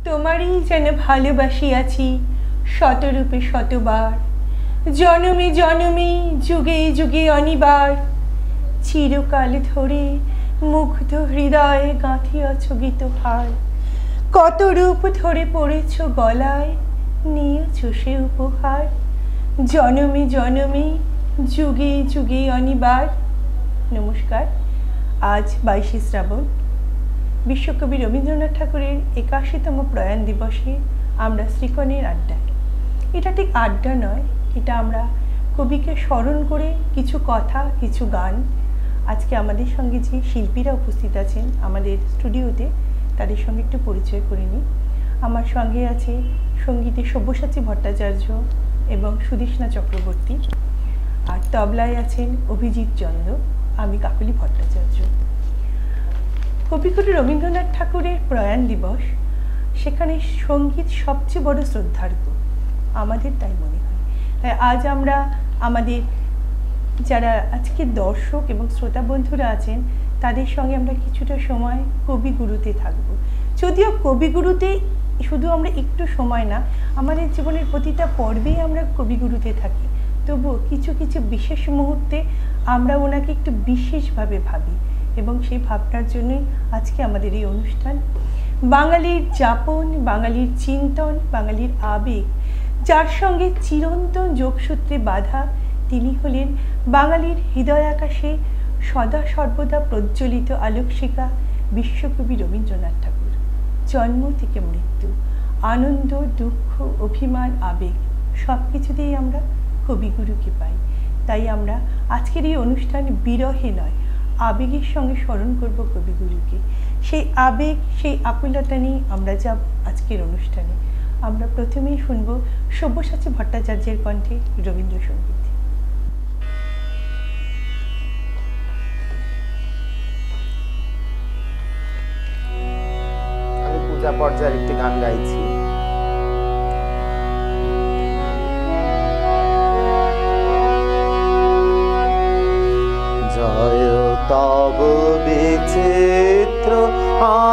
তোমারই যেন ভালোবাসিয়াছি শতরূপে শতবার, জনমে জনমে যুগে যুগে অনিবার, চিরকাল ধরে মুগ্ধ হৃদয়ে গাঁথিয়াছ গীতহার। কত রূপ ধরে পড়েছ গলায়, নিয়েছ সে উপহার, জনমে জনমে যুগে যুগে অনিবার। নমস্কার। আজ 22শে শ্রাবণ, বিশ্বকবি রবীন্দ্রনাথ ঠাকুরের 81তম প্রয়াণ দিবসে আমরা শ্রীকণের আড্ডায়। এটা ঠিক আড্ডা নয়, এটা আমরা কবিকে স্মরণ করে কিছু কথা, কিছু গান। আজকে আমাদের সঙ্গে যে শিল্পীরা উপস্থিত আছেন আমাদের স্টুডিওতে, তাদের সঙ্গে একটু পরিচয় করে নিই। আমার সঙ্গে আছে সঙ্গীতে সব্যসাচী ভট্টাচার্য এবং সুদেষ্ণা চক্রবর্তী, আর তবলায় আছেন অভিজিৎ চন্দ্র, আমি কাকলি ভট্টাচার্য। কবিগুরু রবীন্দ্রনাথ ঠাকুরের প্রয়াণ দিবস, সেখানে সঙ্গীত সবচেয়ে বড় শ্রদ্ধার্ঘ্য, আমাদের তাই মনে হয়। তাই আজ আমরা আমাদের যারা আজকে দর্শক এবং শ্রোতা বন্ধুরা আছেন তাদের সঙ্গে আমরা কিছুটা সময় কবিগুরুতে থাকব। যদিও কবিগুরুতে শুধু আমরা একটু সময় না, আমাদের জীবনের প্রতিটা পর্বেই আমরা কবিগুরুতে থাকি, তবুও কিছু কিছু বিশেষ মুহূর্তে আমরা ওনাকে একটু বিশেষভাবে ভাবি, এবং সেই ভাবনার জন্যই আজকে আমাদের এই অনুষ্ঠান। বাঙালির যাপন, বাঙালির চিন্তন, বাঙালির আবেগ, যার সঙ্গে চিরন্তন যোগসূত্রে বাঁধা, তিনি হলেন বাঙালির হৃদয় আকাশে সদা সর্বদা প্রজ্বলিত আলোকশিখা বিশ্বকবি রবীন্দ্রনাথ ঠাকুর। জন্ম থেকে মৃত্যু, আনন্দ, দুঃখ, অভিমান, আবেগ সব কিছুতেই আমরা কবিগুরুকে পাই। তাই আমরা আজকের এই অনুষ্ঠান বিরহে নয়, আবেগের সঙ্গে স্মরণ করব কবিগুরুকে। সেই আবেগ, সেই আকুলতা নিয়ে আমরা যাব আজকের অনুষ্ঠানে। আমরা প্রথমেই শুনব সব্যসাচী ভট্টাচার্যের কণ্ঠে রবীন্দ্রসঙ্গীত। আমি পূজা পর্যায়ের একটি গান গাইছি। জয় তব বিচিত্র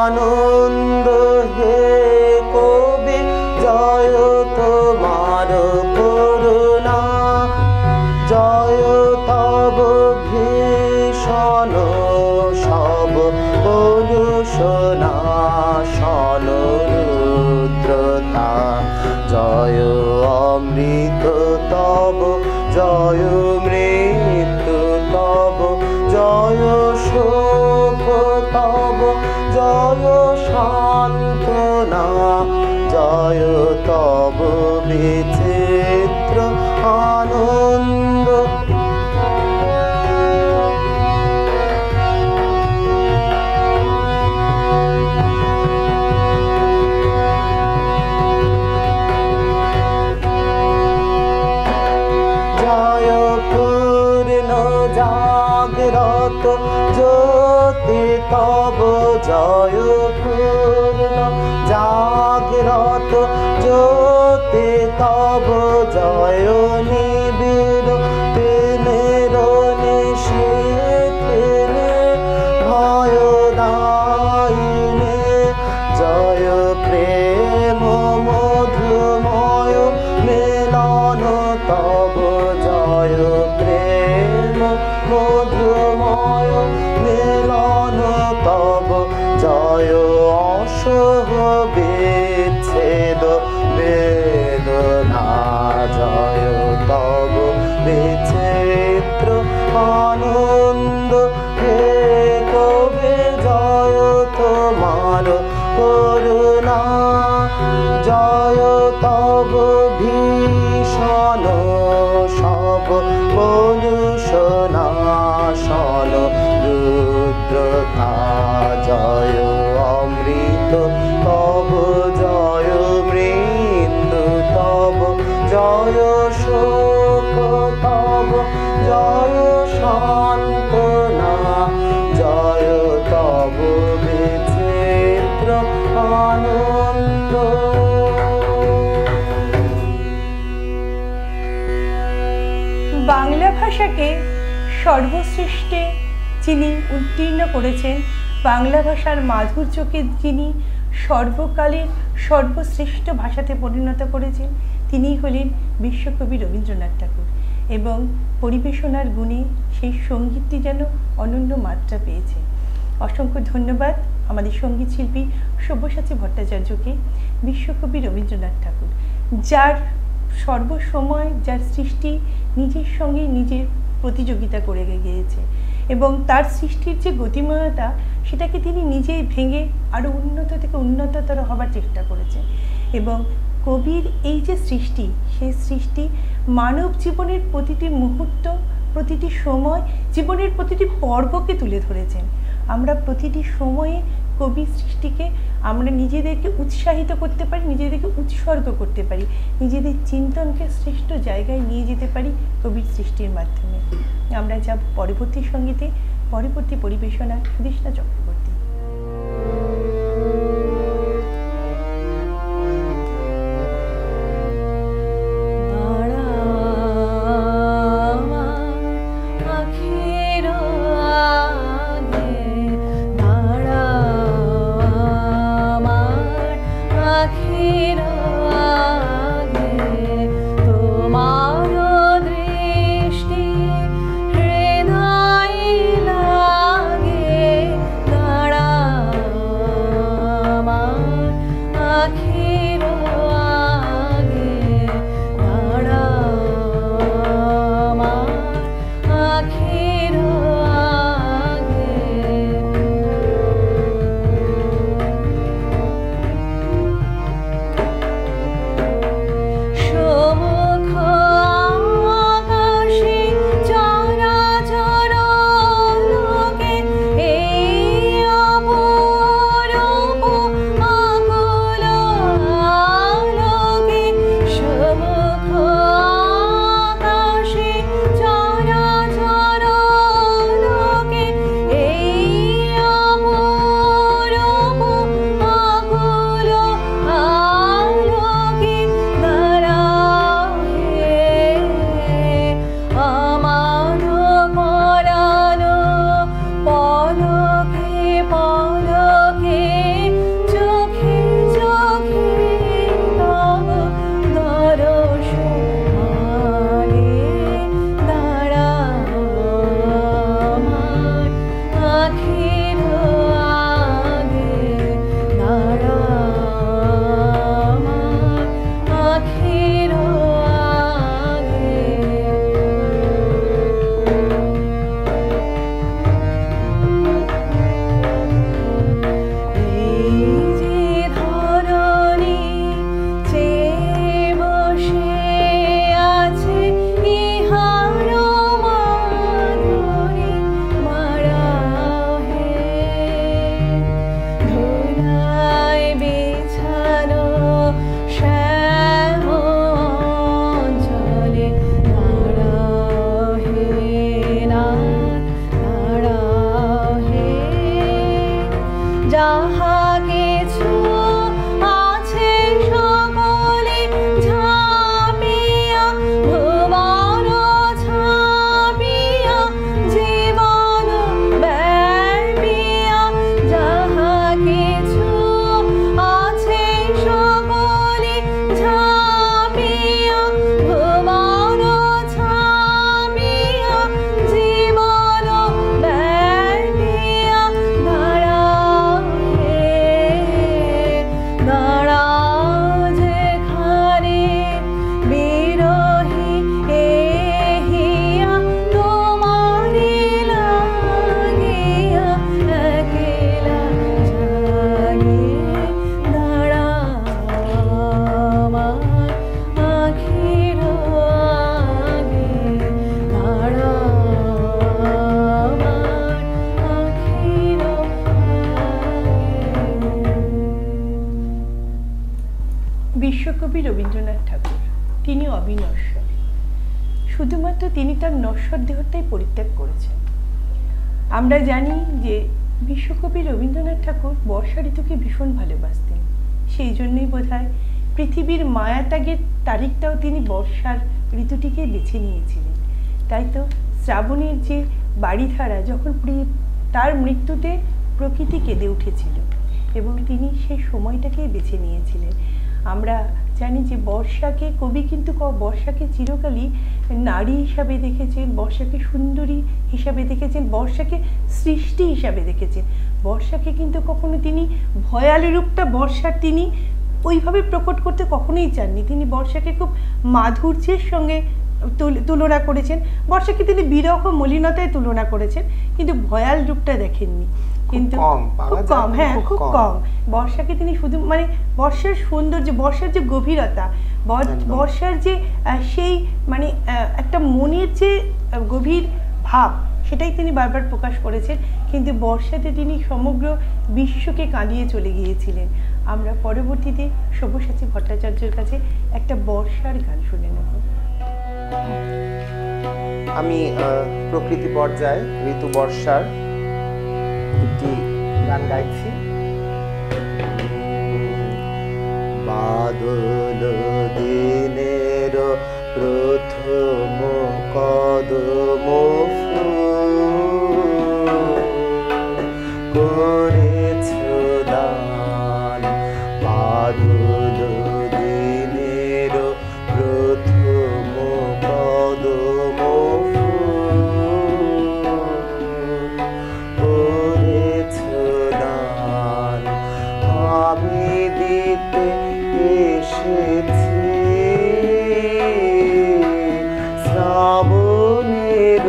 আনন্দ হে কবি, জয় তোমার করুণা, জয় তব ভীষণ সব অনুশোনাশন রুদ্রতা, জয় অমৃত তব, জয় মৃত্যু তব, জয় শোক তব, জয় সান্ত্বনা, জয় তব বিচিত্র আনন্দ। জয় পূর্ণ জাগ্রত জ্যোতি তব, জয় পূর্ণ জাগ্রত জ্যোতি তব, জয় নিবিড় প্রেমের নিশীথিনী ভয়দায়িনী, জয় প্রেম মধুময় মিলন তব, জয় প্রেম মধুময় মিলন তব, জয় অসহ বিচ্ছেদ বেদনা, জয় তব বিচিত্র আনন্দ হে কবি, জয় তোমার করুণা, জয় তব ভীষণ সব অনুশোনাশন রুদ্রতা, জয় অমৃত তব, জয় মৃত্যু তব, জয় শোক তব, জয় সান্ত্বনা, জয় তব বিচিত্র আনন্দ। বাংলা ভাষাকে সর্বশ্রেষ্ঠে যিনি উত্তীর্ণ করেছেন, বাংলা ভাষার মাধুর্যকে যিনি সর্বকালের সর্বশ্রেষ্ঠ ভাষাতে পরিণত করেছেন তিনিই হলেন বিশ্বকবি রবীন্দ্রনাথ ঠাকুর। এবং পরিবেশনার গুণে সেই সঙ্গীতটি যেন অনন্য মাত্রা পেয়েছে। অসংখ্য ধন্যবাদ আমাদের সঙ্গীত শিল্পী সব্যসাচী ভট্টাচার্যকে। বিশ্বকবি রবীন্দ্রনাথ ঠাকুর, যার সর্বসময় যার সৃষ্টি নিজের সঙ্গে নিজের প্রতিযোগিতা করে গিয়েছে এবং তার সৃষ্টির যে গতিময়তা সেটাকে তিনি নিজেই ভেঙে আরও উন্নত থেকে উন্নততর হবার চেষ্টা করেছেন। এবং কবির এই যে সৃষ্টি, সেই সৃষ্টি মানব জীবনের প্রতিটি মুহূর্ত, প্রতিটি সময়, জীবনের প্রতিটি পর্বকে তুলে ধরেছেন। আমরা প্রতিটি সময়ে কবির সৃষ্টিকে আমরা নিজেদেরকে উৎসাহিত করতে পারি, নিজেদেরকে উৎসর্গ করতে পারি, নিজেদের চিন্তনকে শ্রেষ্ঠ জায়গায় নিয়ে যেতে পারি কবির সৃষ্টির মাধ্যমে। আমরা যাব পরবর্তী সঙ্গীতে, পরবর্তী পরিবেশনা সুদেষ্ণা চক্রবর্তী। বিশ্বকবি রবীন্দ্রনাথ ঠাকুর, তিনি অবিনশ্বর। শুধুমাত্র তিনি তার নশ্বর দেহটাই পরিত্যাগ করেছেন। আমরা জানি যে বিশ্বকবি রবীন্দ্রনাথ ঠাকুর বর্ষা ঋতুকে ভীষণ ভালোবাসতেন। সেই জন্যই বোধহয় পৃথিবীর মায়াত্যাগের তারিখটাও তিনি বর্ষার ঋতুটিকে বেছে নিয়েছিলেন। তাই তো শ্রাবণের যে বাড়িধারা, যখন তার মৃত্যুতে প্রকৃতি কেঁদে উঠেছিল, এবং তিনি সেই সময়টাকেই বেছে নিয়েছিলেন। আমরা জানি যে বর্ষাকে কবি কিন্তু বর্ষাকে চিরকালই নারী হিসাবে দেখেছেন, বর্ষাকে সুন্দরী হিসাবে দেখেছেন, বর্ষাকে সৃষ্টি হিসাবে দেখেছেন। বর্ষাকে কিন্তু কখনো তিনি ভয়ালী রূপটা বর্ষার তিনি ওইভাবে প্রকট করতে কখনোই চাননি। তিনি বর্ষাকে খুব মাধুর্যের সঙ্গে তুলনা করেছেন, বর্ষাকে তিনি বিরহ মলিনতায় তুলনা করেছেন, কিন্তু ভয়াল রূপটা দেখেননি। কিন্তু খুব কম, হ্যাঁ খুব কম। বর্ষাকে তিনি শুধু মানে বর্ষার সৌন্দর্য, বর্ষার যে গভীরতা, বর্ষার যে সেই মানে একটা মনের যে গভীর ভাব, সেটাই তিনি বারবার প্রকাশ করেছেন। কিন্তু বর্ষাতে তিনি সমগ্র বিশ্বকে কাঁদিয়ে চলে গিয়েছিলেন। আমরা পরবর্তীতে সব্যসাচী ভট্টাচার্যের কাছে একটা বর্ষার গান শুনে নেব। আমি প্রকৃতি পর্যায়ে ঋতু বর্ষার একটি গান গাইছি। বাদল দিনের প্রথম কদম করেছ দান, বাদল দিনের প্রথম কদম করেছ দান, আমি দিতে এসেছি শ্রাবণের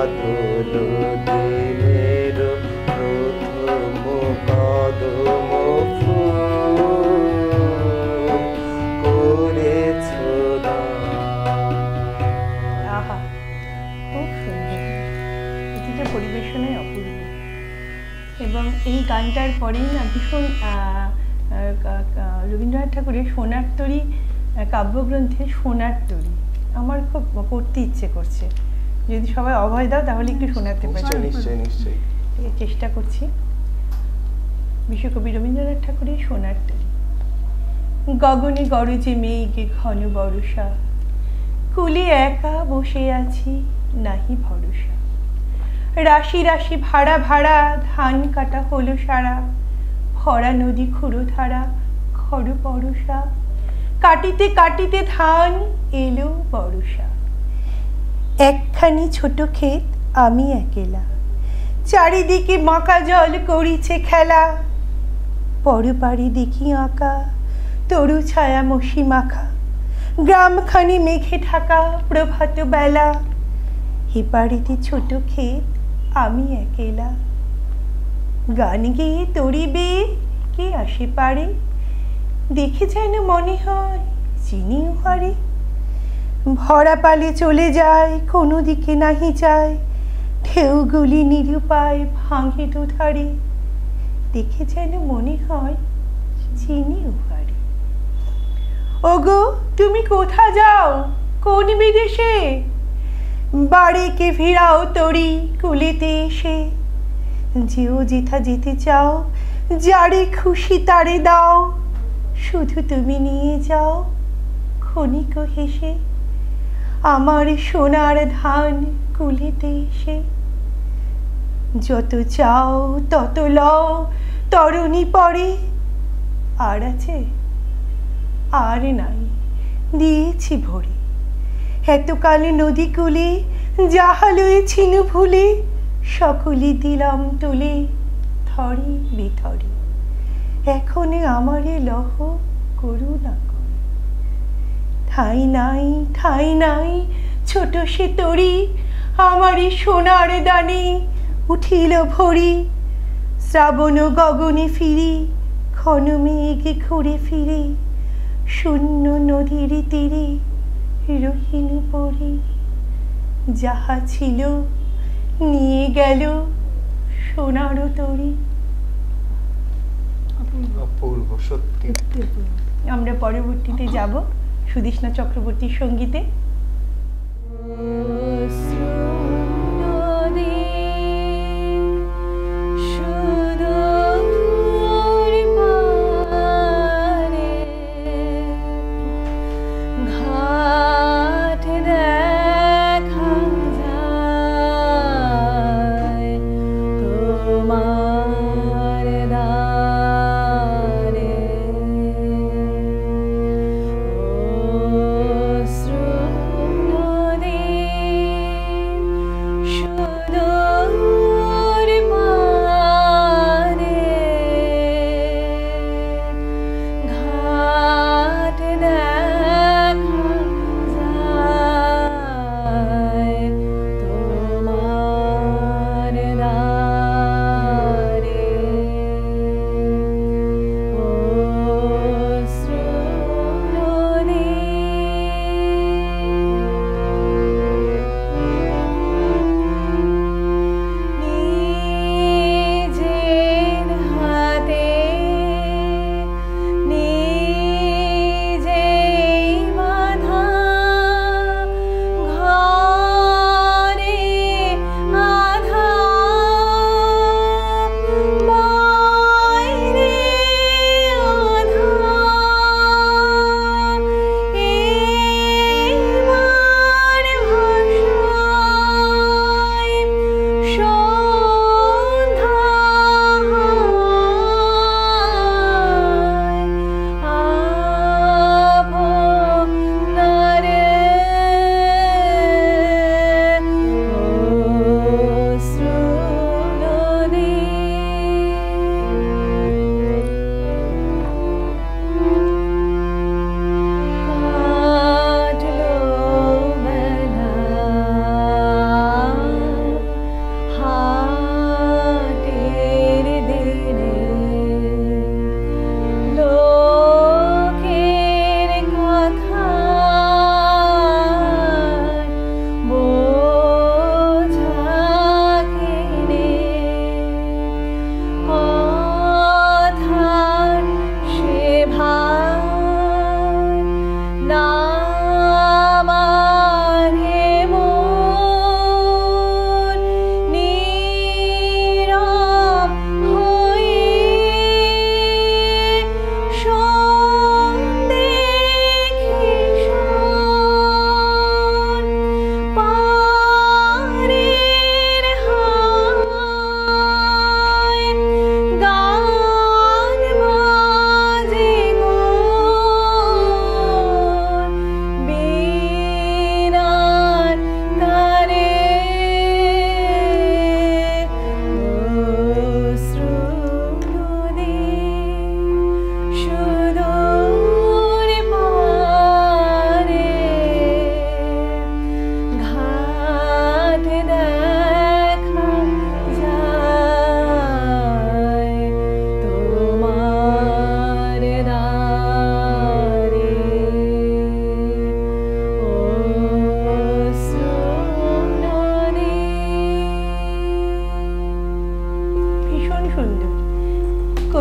বাদল দিনের প্রথম কদম ফুল করেছ আহা, খুব সুন্দর। প্রতিটা পরিবেশনায় অপূর্ব। এবং এই গানটার পরেই না ভীষণ রবীন্দ্রনাথ ঠাকুরের সোনার তরী কাব্যগ্রন্থের সোনার তরী আমার খুব পড়তে ইচ্ছে করছে। যদি সবাই অভয় দাও তাহলে একটু শোনাতে পারি। নিশ্চয়ই নিশ্চয়ই। চেষ্টা করছি। বিশ্বকবি রবীন্দ্রনাথ ঠাকুরের সোনার তরী। গগনে গরজে মেঘে ঘন বর্ষা, কুলে একা বসে আছি নাহি ভরসা। রাশি রাশি ভাড়া ভাড়া ধান কাটা হলো সারা, ভরা নদী খুঁড়ো ধারা খড় পরশা। কাটিতে কাটিতে ধান এলো বর্ষা। একখানি ছোট ক্ষেত আমি একেলা, চারিদিকে মাকা জল করিছে খেলা। পরপারে দেখি আঁকা তরু ছায়া মসি মাখা, গ্রামখানি মেঘে ঢাকা প্রভাত বেলা। এপারেতে ছোট ক্ষেত আমি একেলা, গান গেয়ে তরিবে কে আসে পারে। দেখে যেন মনে হয় চিনি উহারে। ভরা পালে চলে যায় কোনো দিকে নাহি যায়, ঢেউগুলি নিরুপায় ভাঙে দুধারে। দেখে যেন মনে হয় চিনি উহারে। ওগো তুমি কোথা যাও কোন বিদেশে, বাড়িকে ফিরাও তরি কুলেতে এসে। যেও যেথা যেতে চাও যারে খুশি তারে দাও, শুধু তুমি নিয়ে যাও ক্ষণিক হেসে আমার সোনার ধান কুলেতে এসে। যত চাও তত লও তরুণী পরে, আর আছে আর নাই দিয়েছি ভরে। এতকালে নদী কুলে যাহা লয়েছিনু ভুলে, সকলে দিলাম তুলে থরে বিথরে। এখনে আমারে লহ করুণা করে। ঠাই নাই ছোট সে তরি, আমারে সোনার দানে উঠিল ভরি। শ্রাবণ গগনে ফিরি ঘন মেঘে ঘুরে ফিরে, শূন্য নদীর তীরে রহিনু পরি। যাহা ছিল নিয়ে গেল সোনার তরি। অপূর্ব, সত্যি। আমরা পরবর্তীতে যাব সুদেষ্ণা চক্রবর্তীর সঙ্গীতে। through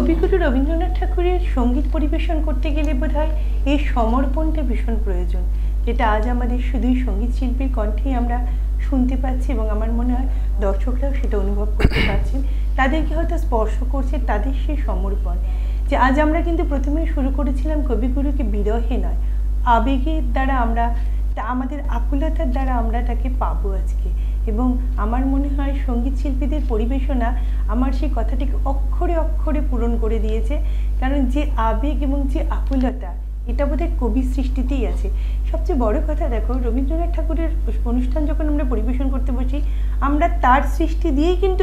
কবিগুরু রবীন্দ্রনাথ ঠাকুরের সঙ্গীত পরিবেশন করতে গেলে বোধহয় এই সমর্পণটা ভীষণ প্রয়োজন, যেটা আজ আমাদের শুধুই সঙ্গীত শিল্পীর কণ্ঠেই আমরা শুনতে পাচ্ছি, এবং আমার মনে হয় দর্শকরাও সেটা অনুভব করতে পারছেন। তাদেরকে হয়তো স্পর্শ করছে তাদের সেই সমর্পণ, যে আজ আমরা কিন্তু প্রথমেই শুরু করেছিলাম কবিগুরুকে বিরহে নয়, আবেগের দ্বারা আমরা, আমাদের আকুলতার দ্বারা আমরা তাকে পাবো আজকে। এবং আমার মনে হয় সঙ্গীত শিল্পীদের পরিবেশনা আমার সেই কথাটিকে অক্ষরে অক্ষরে পূরণ করে দিয়েছে, কারণ যে আবেগ এবং যে আকুলতা, এটা বোধহয় কবি সৃষ্টিতেই আছে। সবচেয়ে বড় কথা দেখো, রবীন্দ্রনাথ ঠাকুরের অনুষ্ঠান যখন আমরা পরিবেশন করতে বসি, আমরা তার সৃষ্টি দিয়েই কিন্তু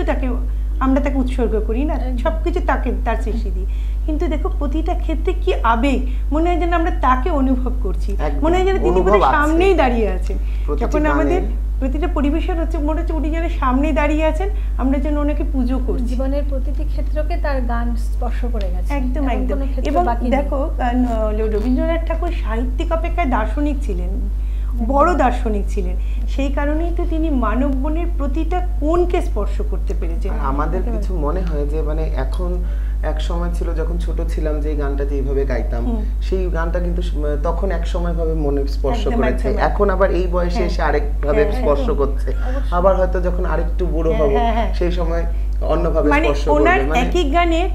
আমরা তাকে উৎসর্গ করি না, সব কিছু তার সৃষ্টি দিই। কিন্তু দেখো প্রতিটা ক্ষেত্রে কি আবেগ, মনে হয় যেন আমরা তাকে অনুভব করছি, মনে হয় যেন তিনি বোধহয় সামনেই দাঁড়িয়ে আছেন। যখন আমাদের প্রতিটা পরিবেশন হচ্ছে, মনে হচ্ছে উনি যেন সামনে দাঁড়িয়ে আছেন, আমরা যেন ওনাকে পুজো করছি। জীবনের প্রতিটি ক্ষেত্রকে তার গান স্পর্শ করে গেছে একদম একদম। এবং দেখো রবীন্দ্রনাথ ঠাকুর সাহিত্যিক অপেক্ষায় দার্শনিক ছিলেন, বড় দার্শনিক ছিলেন, সেই কারণেই তো তিনি মানব মনের প্রতিটা কোণকে স্পর্শ করতে পেরেছেন। আমাদের কিছু মনে হয় যে মানে এখন এক সময় ছিল যখন ছোট ছিলাম যে গানটা যেভাবে গাইতাম, সেই গানটা কিন্তু তখন এক সময় ভাবে মনে স্পর্শ করেছে, এখন আবার এই বয়সে এসে আরেক ভাবে স্পর্শ করছে, আবার হয়তো যখন আরেকটু বড় হব সেই সময় অন্যভাবে স্পর্শ করবে। ওনার একই গানের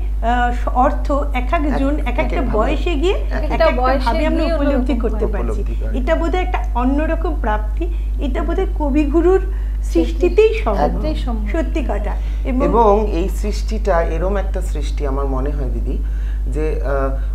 অর্থ এক একজন এক একটা বয়সে গিয়ে একটা ভাবে আমরা উপলব্ধি করতে পারছি। এটা বোধহয় একটা অন্যরকম প্রাপ্তি, এটা বোধহয় কবিগুরুর সৃষ্টিতেই সম্ভব, সত্যি কথা। এবং এই সৃষ্টিটা এরম একটা সৃষ্টি আমার মনে হয় দিদি, যে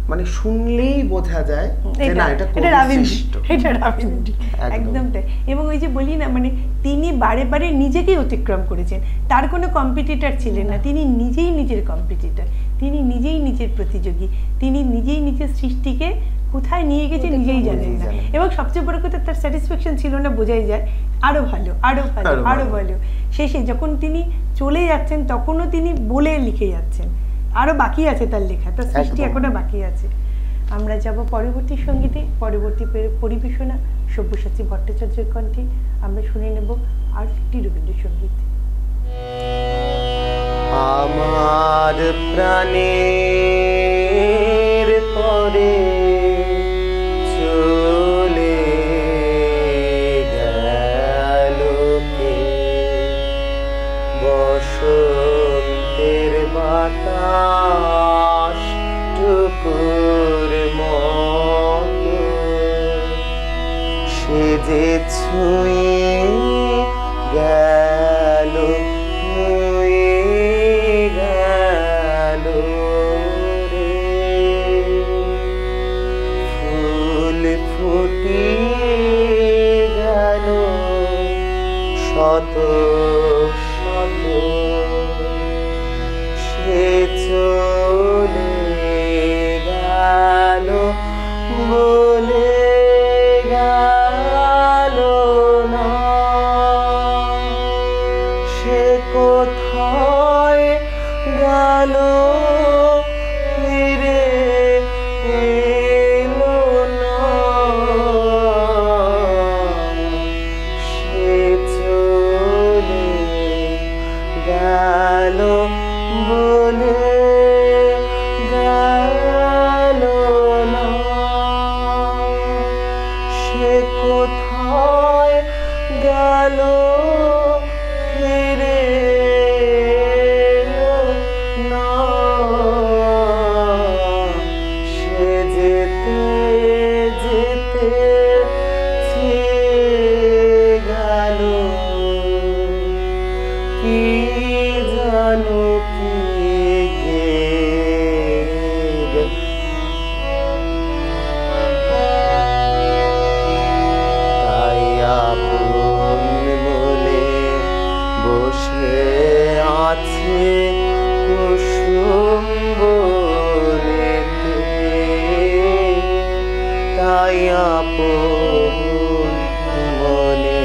মানে শুনলেই বোঝা যায় যে না এটা কবিসৃষ্ট, এটা রবীন্দ্র, একদম তাই। এবং ওই যে বলি না, মানে তিনি বারে বারে নিজেকেই অতিক্রম করেছেন, তার কোনো কম্পিটিটর ছিলেন না, তিনি নিজেই নিজের কম্পিটিটর, তিনি নিজেই নিজের প্রতিযোগী, তিনি নিজেই নিজের সৃষ্টিকে কোথায় নিয়ে গেছে নিজেই জানেন না। এবং সবচেয়ে বড় কথা, তার স্যাটিসফ্যাকশন ছিল না, বোঝাই যায় আরো ভালো, আরো ভালো, আরো ভালো। শেষে যখন তিনি চলে যাচ্ছেন তখনও তিনি বলে লিখে যাচ্ছেন, আরো বাকি আছে তার লেখা, তার সৃষ্টি এখনো বাকি আছে। আমরা যাব পরবর্তী সঙ্গীতে, পরবর্তী পরিবেশনা সব্যসাচী ভট্টাচার্যের কণ্ঠে। আমরা শুনে নেব আর একটি রবীন্দ্রসঙ্গীত। আমার প্রাণের পরে চলে গেল কে, বসন্তের বাতাস টুকুর মতো সে যে ছুঁয়ে গেল, গেল রে, ফুল ফুটিয়ে গেল শত শত, সে চলে গেল বলে গেল না, সে কোথায় গেল ফিরে এলো না, সে চলে গেল বলে গেল না, সে কোথায় গেল ফিরে এলো না, সে যেতে যেতে চেয়ে গেল, কি জানো কি তাই আপন মনে বসে আছে কুসুম বনেতে, তাই আপন মনে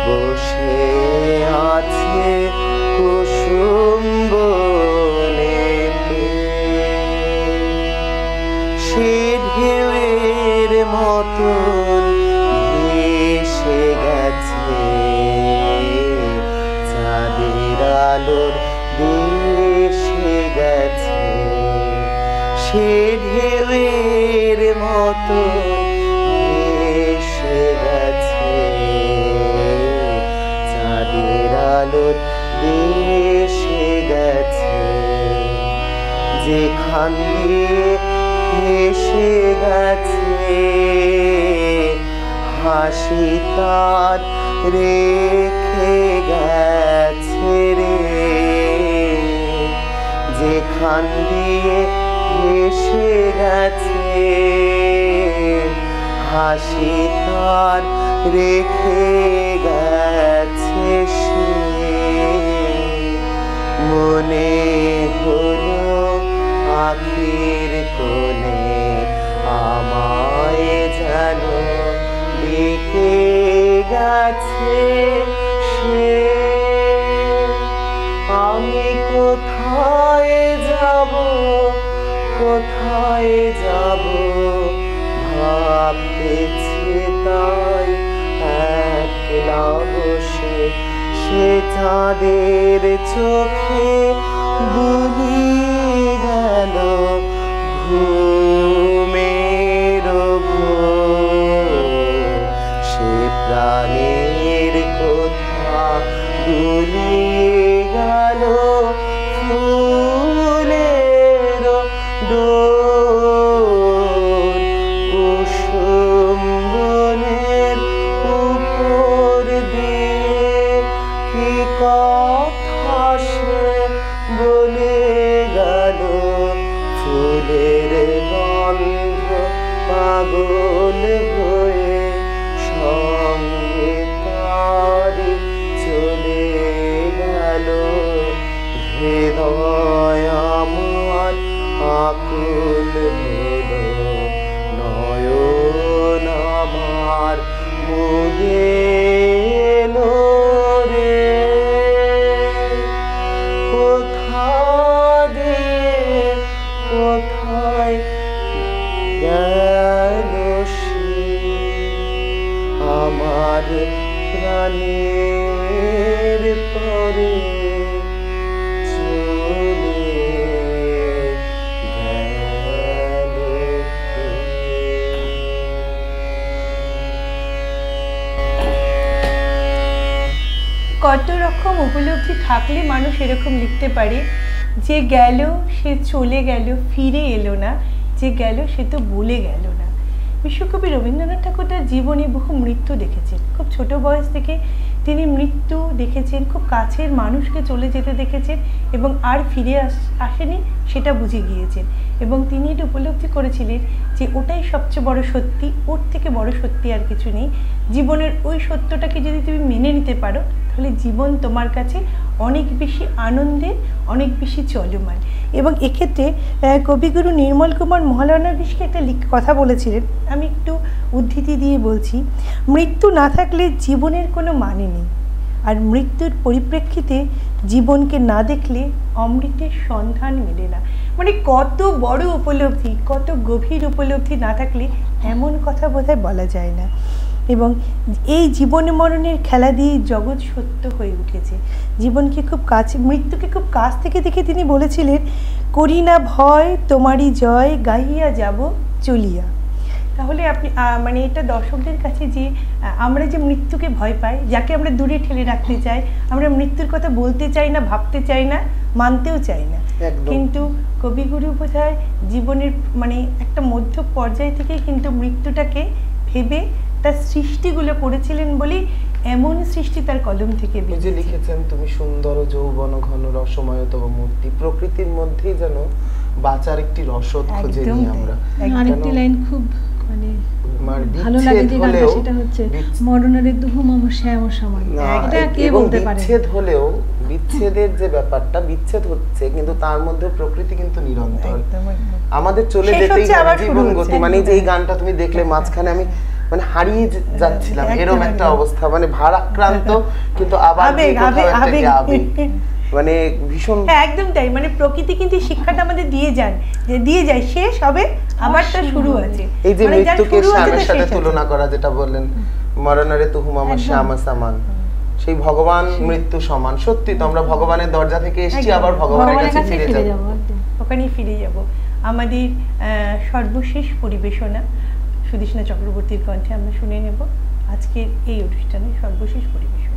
বসে আছে কুসুম বনেতে, সে ঢেউয়ের মতন ভেসে গেছে চাঁদের আলোর দেশে গেছে, সে ঢেউয়ের মতো এসে গেছে, চাঁদের আলো দেশে গেছে, যেখান দিয়ে এসে গেছে, হাসি তার রেখে গেছে রে, যেখান দিয়ে এসে গেছে, হাসি তার রেখে গেছে সে। মনে হলো আখির কোণে আমায় যেন ডেকে গেছে সে। আমি কোথায় যাব, কোথায় যাব ভাবতেছি তাই একলা বসে, সে চাঁদের চোখে বুঝিয়ে গেল ঘুমের ঘোর, সে প্রাণের কথা গুলিয়ে গেল ফুলের ডোর, কুসুম বনের উপর দিয়ে কি কথা সে বলে গেল, ফুলের গন্ধ পাগল হয়ে সঙ্গে তারি চলে গেল। হৃদয় আমার আকুল হলো, নয়ন আমার মুগে এলো রে, কোথা দিয়ে কোথায় গেল সে, আমার প্রাণের পরে চলে গেল। কত রকম উপলব্ধি থাকলে মানুষ এরকম লিখতে পারে যে গেল সে চলে গেল, ফিরে এলো না, যে গেল সে তো ভুলে গেল না। বিশ্বকবি রবীন্দ্রনাথ ঠাকুর তার জীবনে বহু মৃত্যু দেখেছেন, খুব ছোট বয়স থেকে তিনি মৃত্যু দেখেছেন, খুব কাছের মানুষকে চলে যেতে দেখেছেন এবং আর ফিরে আসেনি সেটা বুঝে গিয়েছেন, এবং তিনি এটা উপলব্ধি করেছিলেন যে ওটাই সবচেয়ে বড় সত্যি, ওর থেকে বড় সত্যি আর কিছু নেই। জীবনের ওই সত্যটাকে যদি তুমি মেনে নিতে পারো তাহলে জীবন তোমার কাছে অনেক বেশি আনন্দের, অনেক বেশি চলমান। এবং এক্ষেত্রে কবিগুরু নির্মল কুমার মহলানবিশকে একটা কথা বলেছিলেন, আমি একটু উদ্ধৃতি দিয়ে বলছি। মৃত্যু না থাকলে জীবনের কোনো মানে নেই, আর মৃত্যুর পরিপ্রেক্ষিতে জীবনকে না দেখলে অমৃতের সন্ধান মেলে না। মানে কত বড় উপলব্ধি, কত গভীর উপলব্ধি না থাকলে এমন কথা বোধহয় বলা যায় না। এবং এই জীবন মরণের খেলা দিয়ে জগৎ সত্য হয়ে উঠেছে। জীবনকে খুব কাছে, মৃত্যুকে খুব কাছ থেকে দেখে তিনি বলেছিলেন, করি না ভয় তোমারই জয়, গাইয়া যাব চলিয়া। তাহলে আপনি মানে এটা দর্শকদের কাছে যে আমরা যে মৃত্যুকে ভয় পাই, যাকে আমরা দূরে ঠেলে রাখতে চাই, আমরা মৃত্যুর কথা বলতে চাই না, ভাবতে চাই না, মানতেও চাই না, কিন্তু কবিগুরু বোধহয় জীবনের মানে একটা মধ্য পর্যায় থেকে কিন্তু মৃত্যুটাকে ভেবে তার সৃষ্টিগুলো করেছিলেন বলেই এমন সৃষ্টি তার কলম থেকে বেরিয়েছে। লিখেছেন, তুমি সুন্দর যৌবন ঘন রসময় তব মূর্তি, প্রকৃতির মধ্যেই যেন বাঁচার একটি রসদ খুঁজে নিই আমরা। আরেকটি লাইন খুব মানে ভালো লাগে যে গানটা, সেটা হচ্ছে মরণের দুহু মম শ্যাম সমান। এটা কে বলতে পারে? বিচ্ছেদ হলেও বিচ্ছেদের যে ব্যাপারটা, বিচ্ছেদ হচ্ছে কিন্তু তার মধ্যে প্রকৃতি কিন্তু নিরন্তর, আমাদের চলে যেতেই জীবন গতি। মানে যে এই গানটা তুমি দেখলে মাঝখানে আমি মানে হারিয়ে যাচ্ছিলাম, এরকম একটা অবস্থা, মানে ভারাক্রান্ত কিন্তু আবার মানে ভীষণ একদম তাই। মানে প্রকৃতি কিন্তু শিক্ষাটা আমাদের দিয়ে যায়, শেষ হবে আবার তার শুরু আছে। এই যে মৃত্যুকে শ্যামের সাথে তুলনা করা, যেটা বললেন, মরণরে তুহু মম শ্যাম সমান, সেই ভগবান মৃত্যু সমান। সত্যি তো আমরা ভগবানের দরজা থেকে এসেছি, আবার ভগবানের কাছে ফিরে যাব, ওখানেই ফিরে যাব। আমাদের সর্বশেষ পরিবেশনা সুদেষ্ণা চক্রবর্তীর কণ্ঠে আমরা শুনে নেব আজকের এই অনুষ্ঠানের সর্বশেষ পরিবেশনা।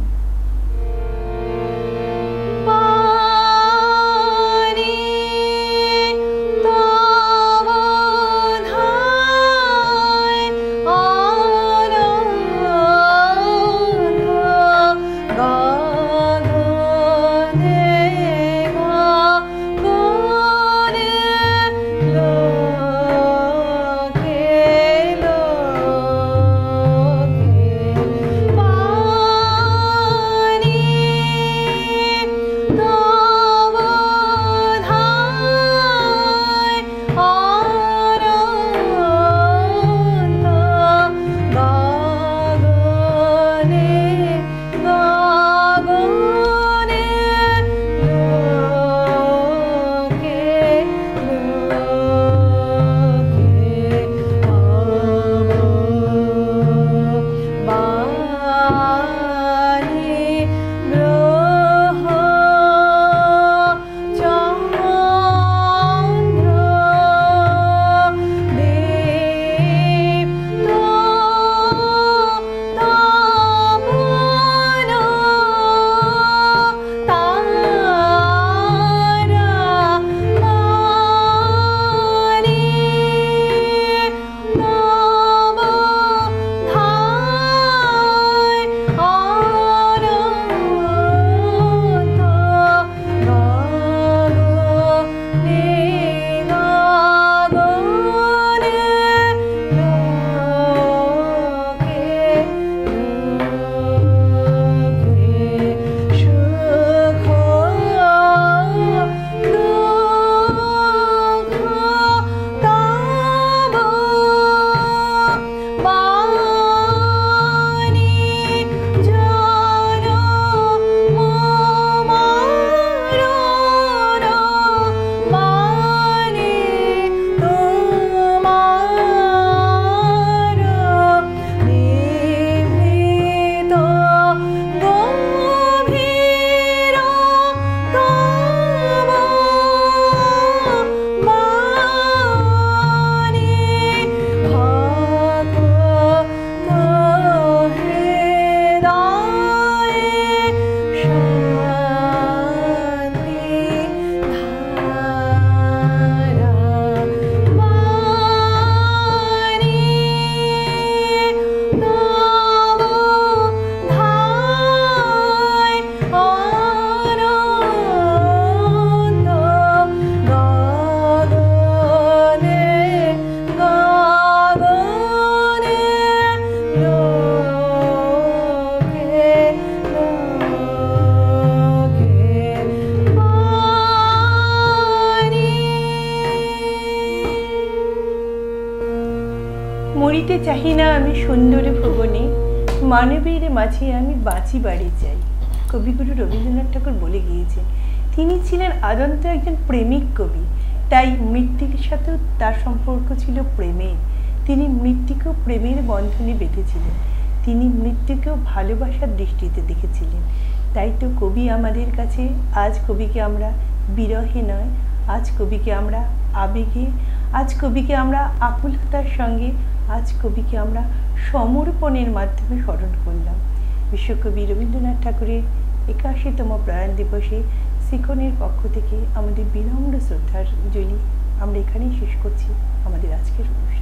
মরিতে চাহি না আমি সুন্দর ভুবনে, মানবীর মাঝে আমি বাঁচি বাড়ি চাই। কবিগুরু রবীন্দ্রনাথ ঠাকুর বলে গিয়েছেন তিনি ছিলেন আদন্ত একজন প্রেমিক কবি, তাই মৃত্যুর সাথেও তার সম্পর্ক ছিল প্রেমের। তিনি মৃত্যুকেও প্রেমের বন্ধনে বেঁধেছিলেন, তিনি মৃত্যুকেও ভালোবাসার দৃষ্টিতে দেখেছিলেন। তাই তো কবি আমাদের কাছে, আজ কবিকে আমরা বিরহে নয়, আজ কবিকে আমরা আবেগে, আজ কবিকে আমরা আকুলতার সঙ্গে, আজ কবিকে আমরা সমর্পণের মাধ্যমে স্মরণ করলাম। বিশ্বকবি রবীন্দ্রনাথ ঠাকুরের ৮১তম প্রয়াণ দিবসে সিকনের পক্ষ থেকে আমাদের বিনম্র শ্রদ্ধাঞ্জলি আমরা এখানেই শেষ করছি আমাদের আজকের অনুষ্ঠান।